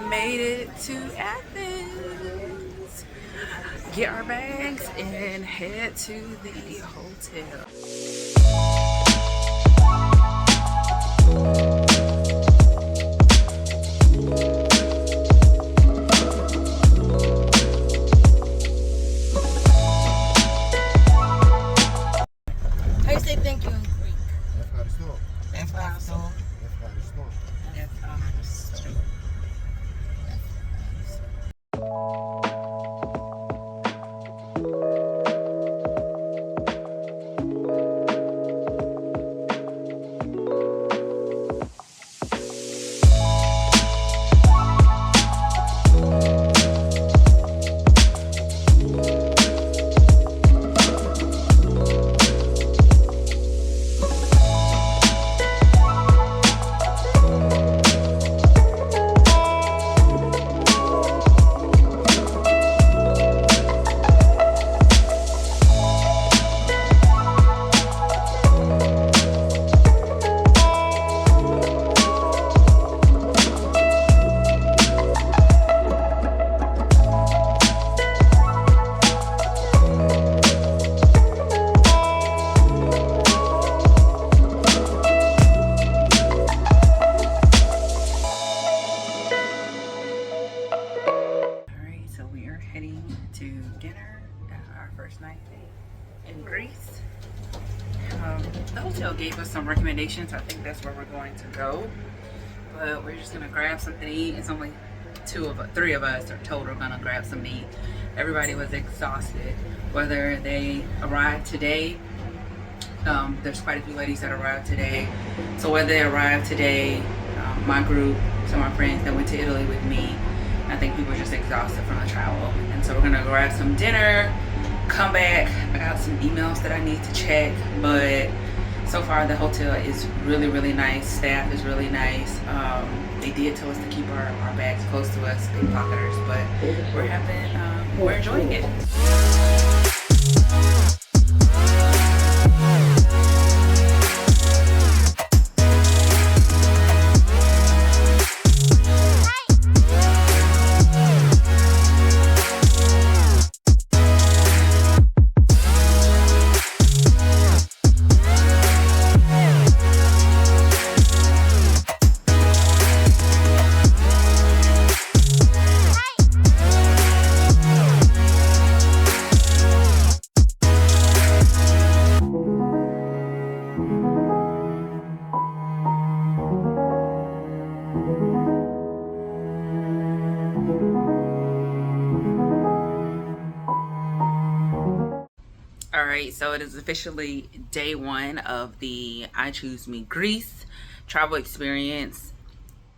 made it to Athens. Get our bags and head to the hotel. How you say thank you in Greek? Ευχαριστώ. Ευχαριστώ. Ευχαριστώ. Ευχαριστώ. In Greece. The hotel gave us some recommendations. I think that's where we're going to go. But we're just gonna grab something to eat. It's only three of us are told we're gonna grab some meat. Everybody was exhausted. Whether they arrived today, there's quite a few ladies that arrived today. So whether they arrived today, my group, some of my friends that went to Italy with me, I think people were just exhausted from the travel. And so we're gonna grab some dinner, come back. I got some emails that I need to check, but so far the hotel is really nice. Staff is really nice. They did tell us to keep our bags close to us, pickpocketers, but we're enjoying it. Alright, so it is officially day one of the I Choose Me Greece travel experience.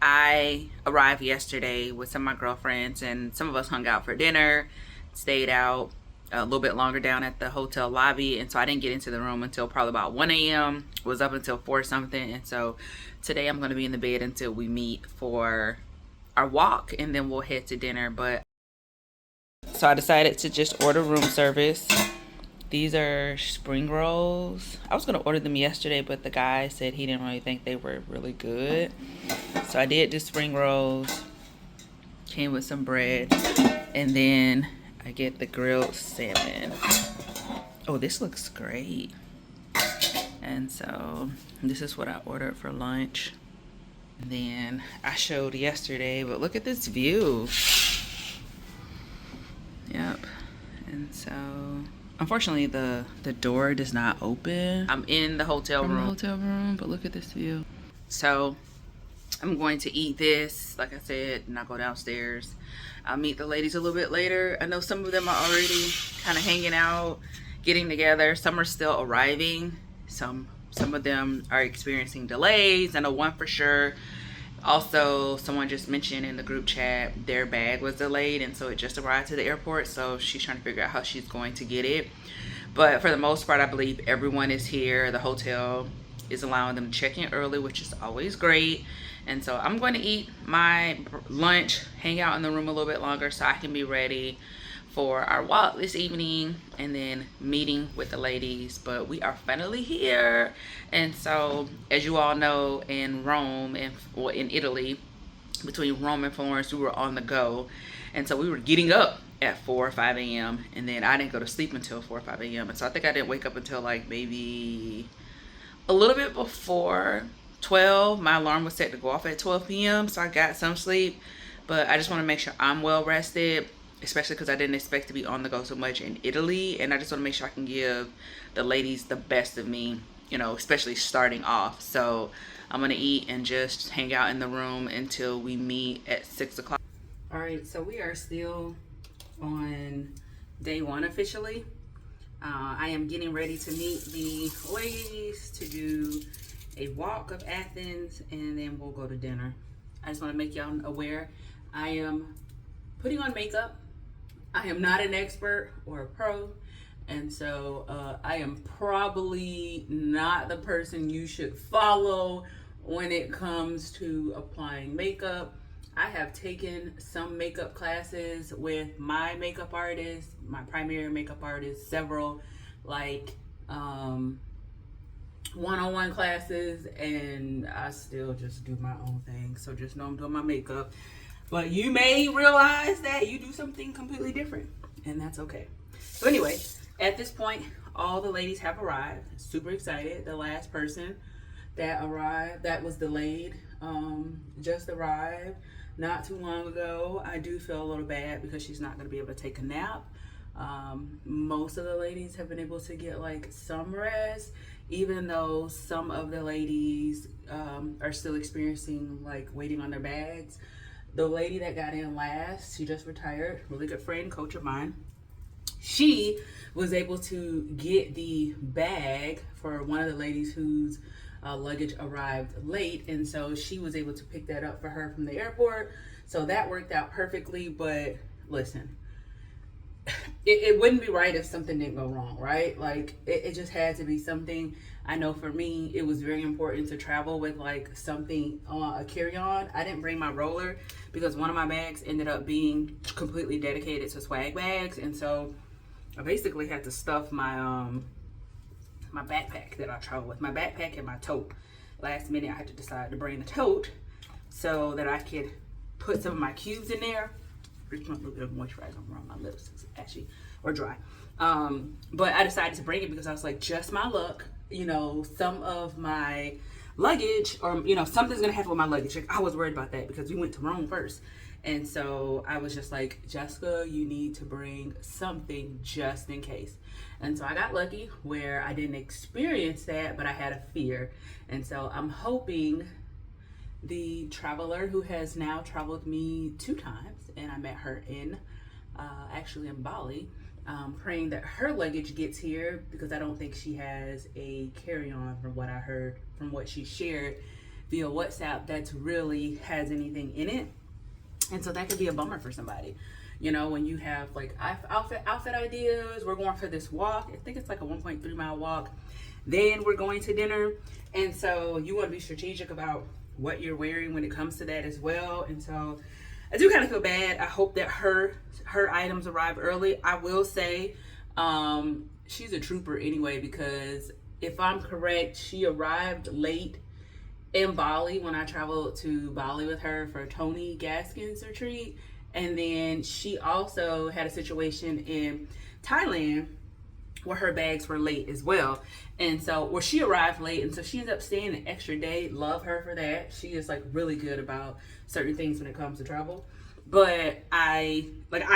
I arrived yesterday with some of my girlfriends, and some of us hung out for dinner, stayed out a little bit longer down at the hotel lobby, and so I didn't get into the room until probably about 1 a.m. was up until 4 something, and so today I'm going to be in the bed until we meet for our walk, and then we'll head to dinner. But so I decided to just order room service. These are spring rolls. I was gonna order them yesterday, but the guy said he didn't really think they were really good. So I did do spring rolls. Came with some bread. And then I get the grilled salmon. Oh, this looks great. And so this is what I ordered for lunch. And then I showed yesterday, but look at this view. Yep. And so unfortunately, the door does not open. I'm in the hotel room, but look at this view. So I'm going to eat this, like I said, and I'll go downstairs. I'll meet the ladies a little bit later. I know some of them are already kind of hanging out, getting together. Some are still arriving. Some of them are experiencing delays. I know one for sure. Also, someone just mentioned in the group chat their bag was delayed, and so it just arrived to the airport, so she's trying to figure out how she's going to get it. But for the most part, I believe everyone is here. The hotel is allowing them to check in early, which is always great. And so I'm going to eat my lunch, hang out in the room a little bit longer so I can be ready for our walk this evening, and then meeting with the ladies. But we are finally here. And so, as you all know, in Rome, in Italy, between Rome and Florence. We were on the go. And so we were getting up at 4 or 5 a.m. And then I didn't go to sleep until 4 or 5 a.m. And so I think I didn't wake up until like maybe a little bit before 12. My alarm was set to go off at 12 p.m. So I got some sleep. But I just want to make sure I'm well rested, especially because I didn't expect to be on the go so much in Italy. And I just want to make sure I can give the ladies the best of me, you know, especially starting off. So I'm going to eat and just hang out in the room until we meet at 6 o'clock. All right, so we are still on day one officially. I am getting ready to meet the ladies to do a walk of Athens, and then we'll go to dinner. I just want to make y'all aware, I am putting on makeup. I am not an expert or a pro, and so I am probably not the person you should follow when it comes to applying makeup. I have taken some makeup classes with my makeup artist, my primary makeup artist, several like one-on-one classes, and I still just do my own thing. So just know I'm doing my makeup. But you may realize that you do something completely different, and that's okay. So anyway, at this point, all the ladies have arrived. Super excited. The last person that arrived, that was delayed, just arrived not too long ago. I do feel a little bad because she's not going to be able to take a nap. Most of the ladies have been able to get like some rest, even though some of the ladies are still experiencing like waiting on their bags. The lady that got in last, she just retired, really good friend, coach of mine. She was able to get the bag for one of the ladies whose luggage arrived late, and so she was able to pick that up for her from the airport. So that worked out perfectly. But listen, it wouldn't be right if something didn't go wrong, right? Like it just had to be something. I know for me, it was very important to travel with like something, a carry-on. I didn't bring my roller because one of my bags ended up being completely dedicated to swag bags, and so I basically had to stuff my my backpack that I travel with, my backpack and my tote. Last minute, I had to decide to bring the tote so that I could put some of my cubes in there. Just put a little bit of moisturizer around my lips, it's ashy or dry. But I decided to bring it because I was like, just my luck, you know, some of my luggage, or you know, something's gonna happen with my luggage. Like, I was worried about that because we went to Rome first. And so I was just like, Jessica, you need to bring something just in case. And so I got lucky where I didn't experience that, but I had a fear. And so I'm hoping the traveler who has now traveled with me 2 times, and I met her in, actually in Bali, praying that her luggage gets here, because I don't think she has a carry-on from what I heard, from what she shared via WhatsApp, that's really has anything in it. And so that could be a bummer for somebody. You know, when you have like outfit ideas, we're going for this walk. I think it's like a 1.3 mile walk. Then we're going to dinner. And so you want to be strategic about what you're wearing when it comes to that as well. And so I do kind of feel bad. I hope that her items arrive early. I will say she's a trooper anyway, because if I'm correct, she arrived late in Bali when I traveled to Bali with her for Tony Gaskin's retreat. And then she also had a situation in Thailand where her bags were late as well. And so, well, she arrived late, and so she ended up staying an extra day. Love her for that. She is like really good about certain things when it comes to travel. But I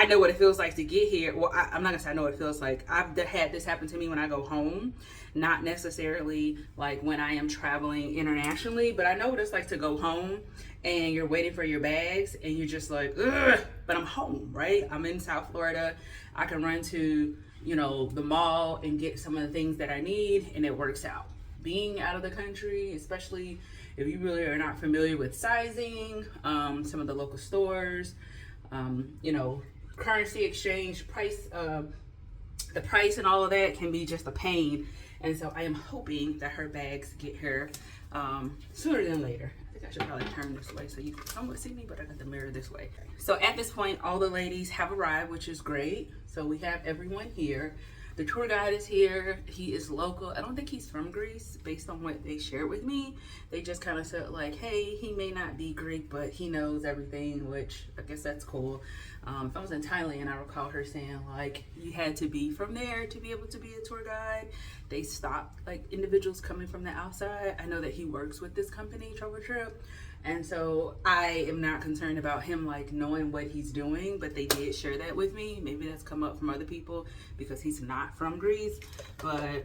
know what it feels like to get here. Well, I'm not gonna say I know what it feels like. I've had this happen to me when I go home, not necessarily like when I am traveling internationally, but I know what it's like to go home and you're waiting for your bags and you're just like, ugh, but I'm home, right? I'm in South Florida. I can run to, you know, the mall and get some of the things that I need, and it works out. Being out of the country, especially if you really are not familiar with sizing, some of the local stores, you know, currency exchange, price, the price and all of that can be just a pain. And so I am hoping that her bags get here sooner than later. I think I should probably turn this way so you can somewhat see me, but I got the mirror this way. So at this point, all the ladies have arrived, which is great. So we have everyone here. The tour guide is here. He is local. I don't think he's from Greece based on what they shared with me. They just kind of said like, hey, he may not be Greek, but he knows everything, which I guess that's cool. If I was in Thailand, I recall her saying like, you had to be from there to be able to be a tour guide. They stopped like individuals coming from the outside. I know that he works with this company, Travel Trip. And so I am not concerned about him like knowing what he's doing, but they did share that with me. Maybe that's come up from other people because he's not from Greece, but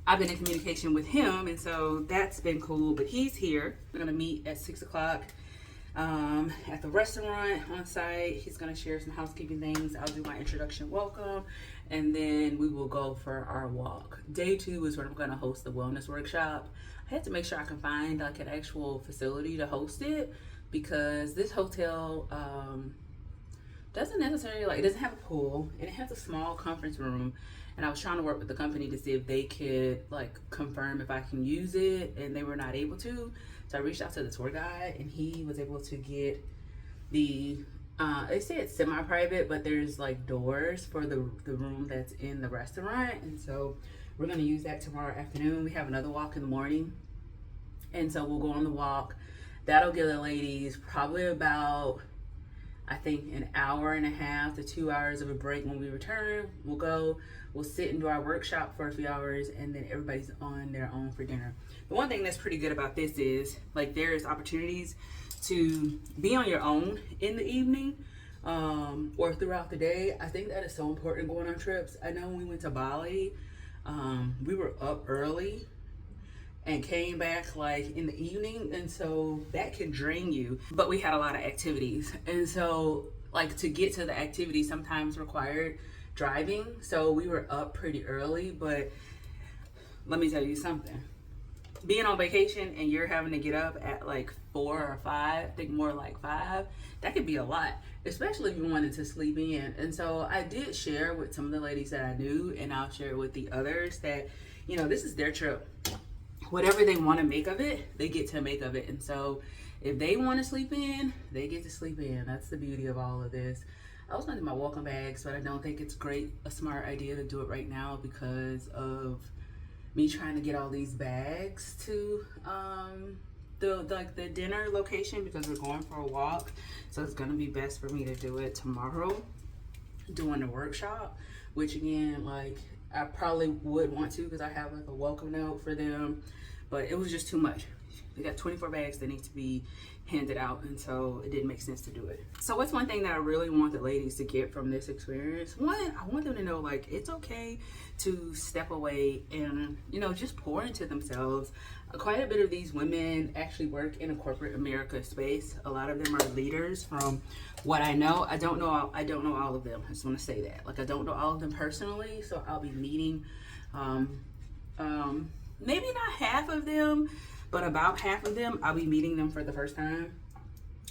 I've been in communication with him, and so that's been cool. But he's here. We're gonna meet at 6 o'clock at the restaurant on site. He's gonna share some housekeeping things. I'll do my introduction welcome, and then we will go for our walk. Day 2 is when I'm gonna host the wellness workshop. I had to make sure I can find like an actual facility to host it, because this hotel doesn't necessarily like, it doesn't have a pool, and it has a small conference room. And I was trying to work with the company to see if they could like confirm if I can use it, and they were not able to. So I reached out to the tour guide, and he was able to get the they say it's semi-private, but there's like doors for the room that's in the restaurant. And so we're gonna use that tomorrow afternoon. We have another walk in the morning, and so we'll go on the walk. That'll give the ladies probably about, I think, an hour and a half to 2 hours of a break. When we return, we'll sit and do our workshop for a few hours, and then everybody's on their own for dinner. The one thing that's pretty good about this is like there's opportunities to be on your own in the evening or throughout the day. I think that is so important going on trips. I know when we went to Bali, we were up early and came back like in the evening, and so that can drain you. But we had a lot of activities, and so like to get to the activity sometimes required driving, so we were up pretty early. But let me tell you something, being on vacation and you're having to get up at like 4 or 5, I think more like 5, that could be a lot, especially if you wanted to sleep in. And so I did share with some of the ladies that I knew, and I'll share with the others that, you know, this is their trip. Whatever they want to make of it, they get to make of it. And so if they want to sleep in, they get to sleep in. That's the beauty of all of this. I was going to do my welcome bags, but I don't think it's a smart idea to do it right now because of me trying to get all these bags to the dinner location, because we're going for a walk. So it's going to be best for me to do it tomorrow during the workshop, which again, like I probably would want to, because I have like a welcome note for them, but it was just too much. We got 24 bags that need to be handed out, and so it didn't make sense to do it. So what's one thing that I really want the ladies to get from this experience? One, I want them to know like it's okay to step away and, you know, just pour into themselves. Quite a bit of these women actually work in a corporate America space. A lot of them are leaders from what I know. I don't know all of them. I just want to say that. Like I don't know all of them personally, so I'll be meeting maybe not half of them, but about half of them, I'll be meeting them for the first time.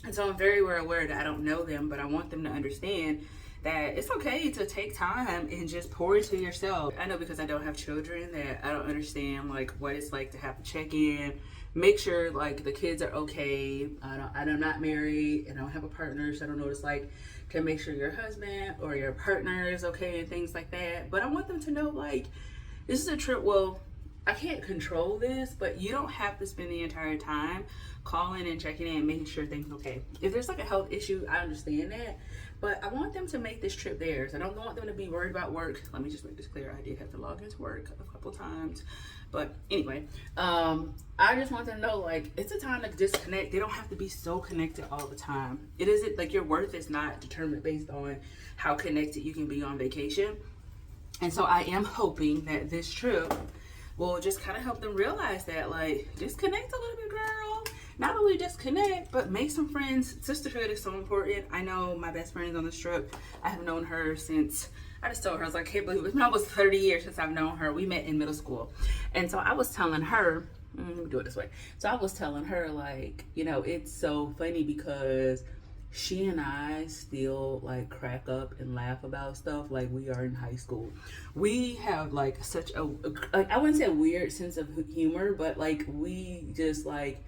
And so I'm very well aware that I don't know them, but I want them to understand that it's okay to take time and just pour into yourself. I know, because I don't have children, that I don't understand like what it's like to have to check in, make sure like the kids are okay. I'm not married and I don't have a partner, so I don't know what it's like to make sure your husband or your partner is okay and things like that. But I want them to know like this is a trip. Well, I can't control this, but you don't have to spend the entire time calling and checking in and making sure things are okay. If there's like a health issue, I understand that, but I want them to make this trip theirs. I don't want them to be worried about work. Let me just make this clear. I did have to log into work a couple times, but anyway, I just want them to know like it's a time to disconnect. They don't have to be so connected all the time. It isn't like your worth is not determined based on how connected you can be on vacation. And so I am hoping that this trip will just kind of help them realize that, like, disconnect a little bit, girl. Not only disconnect, but make some friends. Sisterhood is so important. I know my best friend on this trip. I have known her since, I just told her, I was like, I can't believe it's been almost 30 years since I've known her. We met in middle school. And so I was telling her, let me do it this way. So I was telling her, like, you know, it's so funny because she and I still like crack up and laugh about stuff like we are in high school. We have like such like, I wouldn't say a weird sense of humor, but like we just like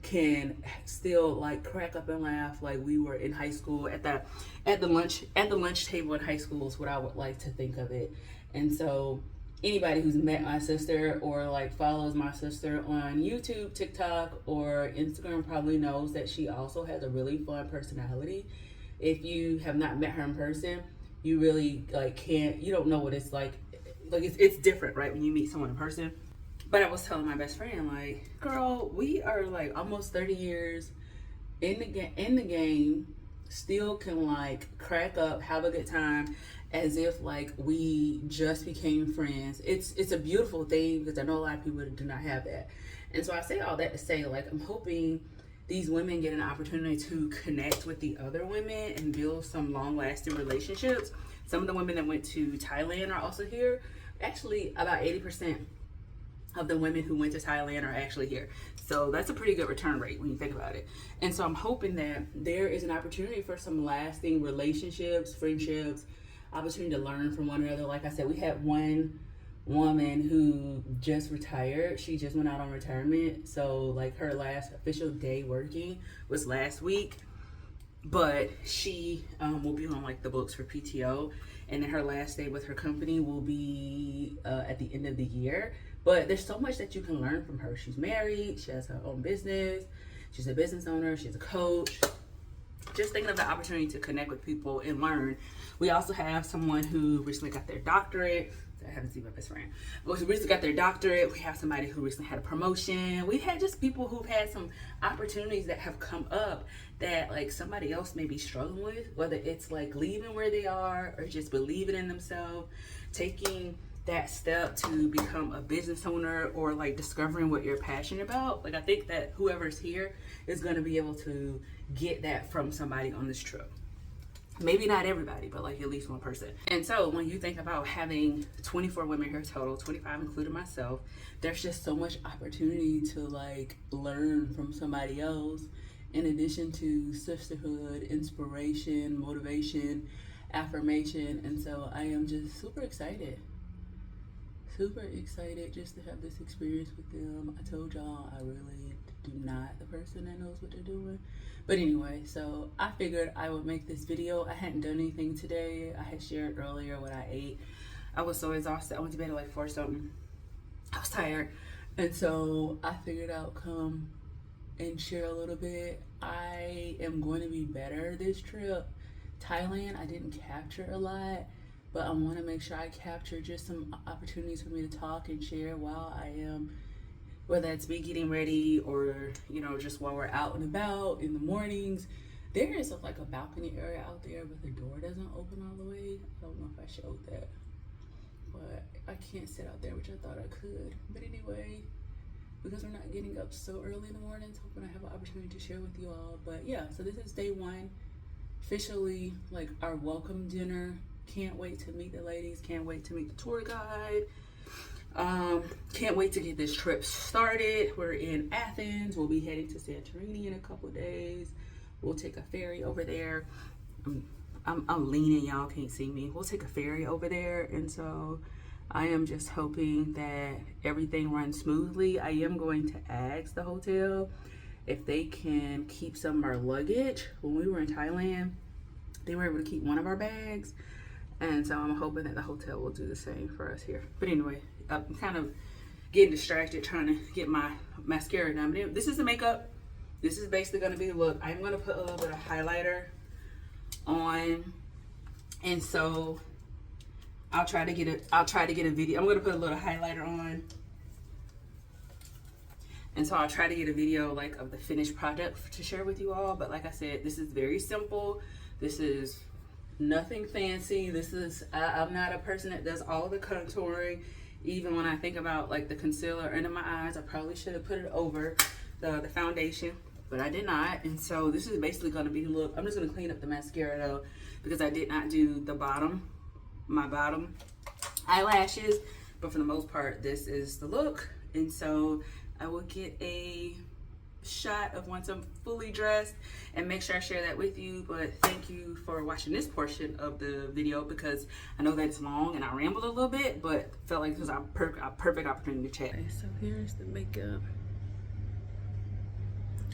can still like crack up and laugh like we were in high school at the lunch table in high school is what I would like to think of it. And so anybody who's met my sister or like follows my sister on YouTube, TikTok, or Instagram probably knows that she also has a really fun personality. If you have not met her in person, you really like can't, you don't know what it's like. Like it's different, right, when you meet someone in person. But I was telling my best friend, like, girl, we are like almost 30 years in the game, still can like crack up, have a good time, as if like we just became friends. It's a beautiful thing because I know a lot of people do not have that. And so I say all that to say, like, I'm hoping these women get an opportunity to connect with the other women and build some long-lasting relationships. Some of the women that went to Thailand are also here. Actually, about 80% of the women who went to Thailand are actually here. So that's a pretty good return rate when you think about it. And so I'm hoping that there is an opportunity for some lasting relationships, friendships, opportunity to learn from one another. Like I said, we had one woman who just retired. She just went out on retirement. So like her last official day working was last week. But she will be on like the books for PTO, and then her last day with her company will be at the end of the year. But there's so much that you can learn from her. She's married, she has her own business, she's a business owner, she's a coach. Just thinking of the opportunity to connect with people and learn. We also have someone who recently got their doctorate. I haven't seen my best friend. But who recently got their doctorate. We have somebody who recently had a promotion. We've had just people who've had some opportunities that have come up that like somebody else may be struggling with, whether it's like leaving where they are or just believing in themselves, taking that step to become a business owner, or like discovering what you're passionate about. Like I think that whoever's here is going to be able to get that from somebody on this trip. Maybe not everybody, but like at least one person. And so when you think about having 24 women here total, 25 including myself, there's just so much opportunity to like learn from somebody else, in addition to sisterhood, inspiration, motivation, affirmation. And so I am just super excited just to have this experience with them. I told y'all I really do not the person that knows what they're doing. But anyway, so I figured I would make this video. I hadn't done anything today. I had shared earlier what I ate. I was so exhausted. I went to bed at like 4 something. I was tired. And so I figured I'll come and share a little bit. I am going to be better this trip. Thailand, I didn't capture a lot, but I want to make sure I capture just some opportunities for me to talk and share while I am, whether it's me getting ready or, you know, just while we're out and about in the mornings. There is like a balcony area out there, but the door doesn't open all the way. I don't know if I showed that, but I can't sit out there, which I thought I could. But anyway, because we're not getting up so early in the mornings, hoping I have an opportunity to share with you all. But yeah, so this is day one, officially like our welcome dinner. Can't wait to meet the ladies, can't wait to meet the tour guide. Can't wait to get this trip started. We're in Athens. We'll be heading to Santorini in a couple days. We'll take a ferry over there. I'm leaning, y'all can't see me. We'll take a ferry over there, and so I am just hoping that everything runs smoothly. I am going to ask the hotel if they can keep some of our luggage. When we were in Thailand, they were able to keep one of our bags, and so I'm hoping that the hotel will do the same for us here. But anyway, I'm kind of getting distracted trying to get my mascara done. But this is the makeup. This is basically going to be the look. I'm going to put a little bit of highlighter on, and so I'll try to get a video. I'm going to put a little highlighter on, and so I'll try to get a video like of the finished product to share with you all. But like I said, this is very simple. This is nothing fancy. This is I'm not a person that does all the contouring. Even when I think about like the concealer under my eyes, I probably should have put it over the foundation, but I did not. And so this is basically going to be the look. I'm just going to clean up the mascara though, because I did not do my bottom eyelashes, but for the most part this is the look. And so I will get a shot of once I'm fully dressed and make sure I share that with you. But thank you for watching this portion of the video, because I know that it's long and I rambled a little bit, but felt like this was a perfect opportunity to chat. Okay, so here's the makeup.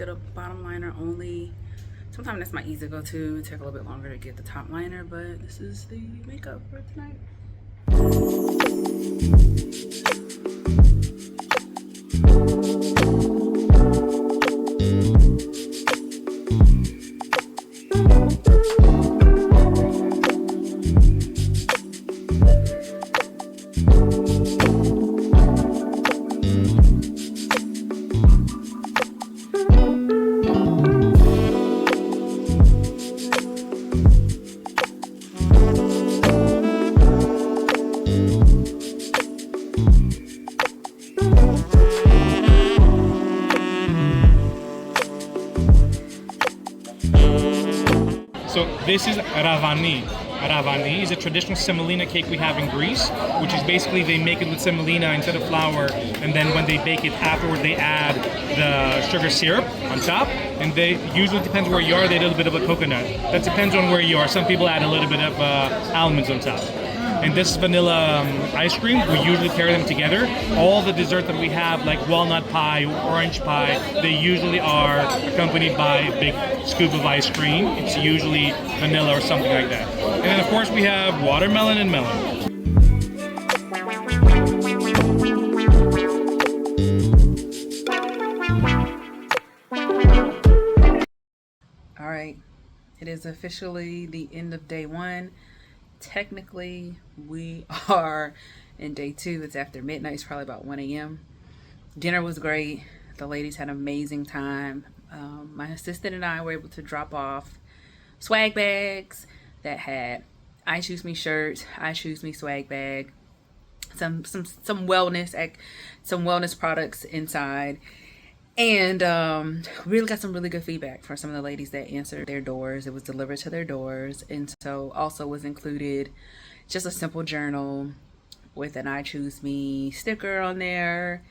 did a bottom liner only. Sometimes that's my easy go-to. It took a little bit longer to get the top liner, but this is the makeup for tonight. So this is ravani. Ravani is a traditional semolina cake we have in Greece, which is basically they make it with semolina instead of flour, and then when they bake it afterward, they add the sugar syrup on top. And they usually, depends where you are, they add a little bit of a coconut. That depends on where you are. Some people add a little bit of almonds on top. And this is vanilla ice cream. We usually pair them together. All the dessert that we have, like walnut pie, orange pie, they usually are accompanied by a big scoop of ice cream. It's usually vanilla or something like that. And then of course we have watermelon and melon. All right, it is officially the end of day one. Technically, we are in day two. It's after midnight. It's probably about 1 a.m. Dinner was great. The ladies had an amazing time. My assistant and I were able to drop off swag bags that had I Choose Me shirts, I Choose Me swag bag, some wellness products inside. And really got some really good feedback from some of the ladies that answered their doors. It was delivered to their doors. And so also was included just a simple journal with an I Choose Me sticker on there.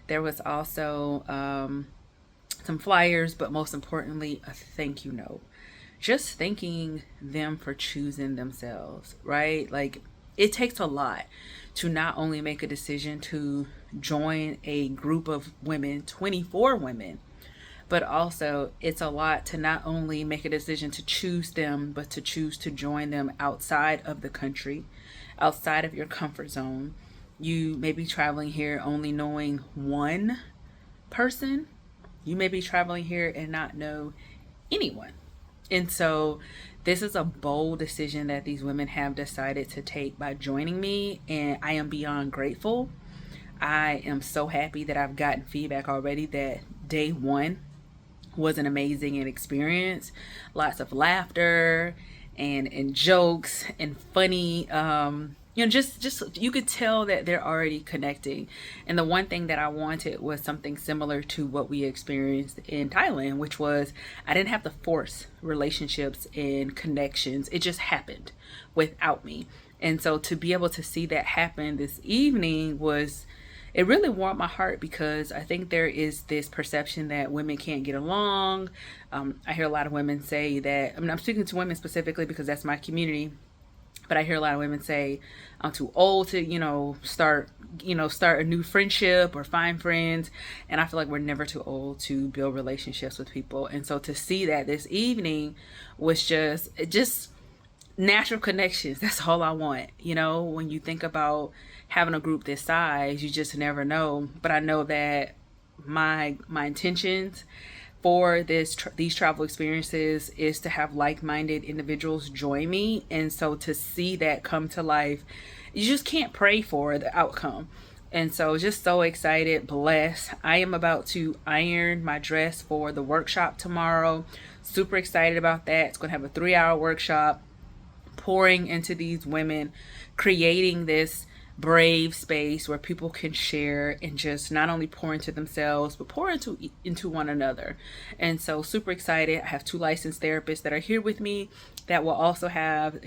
There was also some flyers, but most importantly, a thank you note. Just thanking them for choosing themselves, right? Like, it takes a lot to not only make a decision to join a group of women, 24 women, but also it's a lot to not only make a decision to choose them, but to choose to join them outside of the country, outside of your comfort zone. You may be traveling here only knowing one person. You may be traveling here and not know anyone. And so this is a bold decision that these women have decided to take by joining me, and I am beyond grateful. I am so happy that I've gotten feedback already that day one was an amazing experience. Lots of laughter and jokes and funny just you could tell that they're already connecting. And the one thing that I wanted was something similar to what we experienced in Thailand, which was I didn't have to force relationships and connections. It just happened without me. And so to be able to see that happen this evening it really warmed my heart, because I think there is this perception that women can't get along. I hear a lot of women say that, I'm speaking to women specifically because that's my community, but I hear a lot of women say, I'm too old to, start a new friendship or find friends. And I feel like we're never too old to build relationships with people. And so to see that this evening was just natural connections. That's all I want. When you think about having a group this size, you just never know. But I know that my intentions for these travel experiences is to have like-minded individuals join me. And so to see that come to life, you just can't pray for the outcome. And so just so excited, blessed. I am about to iron my dress for the workshop tomorrow. Super excited about that. It's going to have a 3-hour workshop, pouring into these women, creating this brave space where people can share and just not only pour into themselves, but pour into one another. And so super excited. I have 2 licensed therapists that are here with me that will also have,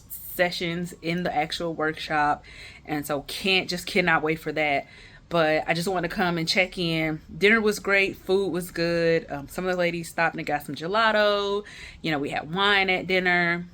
sessions in the actual workshop. And so cannot wait for that. But I just want to come and check in. Dinner was great. Food was good. Some of the ladies stopped and got some gelato. We had wine at dinner.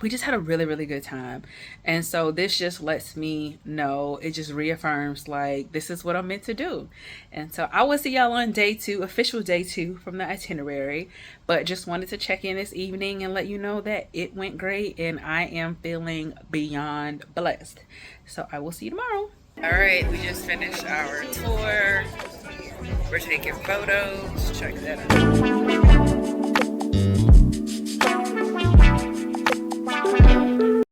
we just had a really, really good time. And so this just lets me know, it just reaffirms like this is what I'm meant to do. And so I will see y'all on day 2, official day 2 from the itinerary. But just wanted to check in this evening and let you know that it went great and I am feeling beyond blessed. So I will see you tomorrow. All right, we just finished our tour. We're taking photos. Check that out.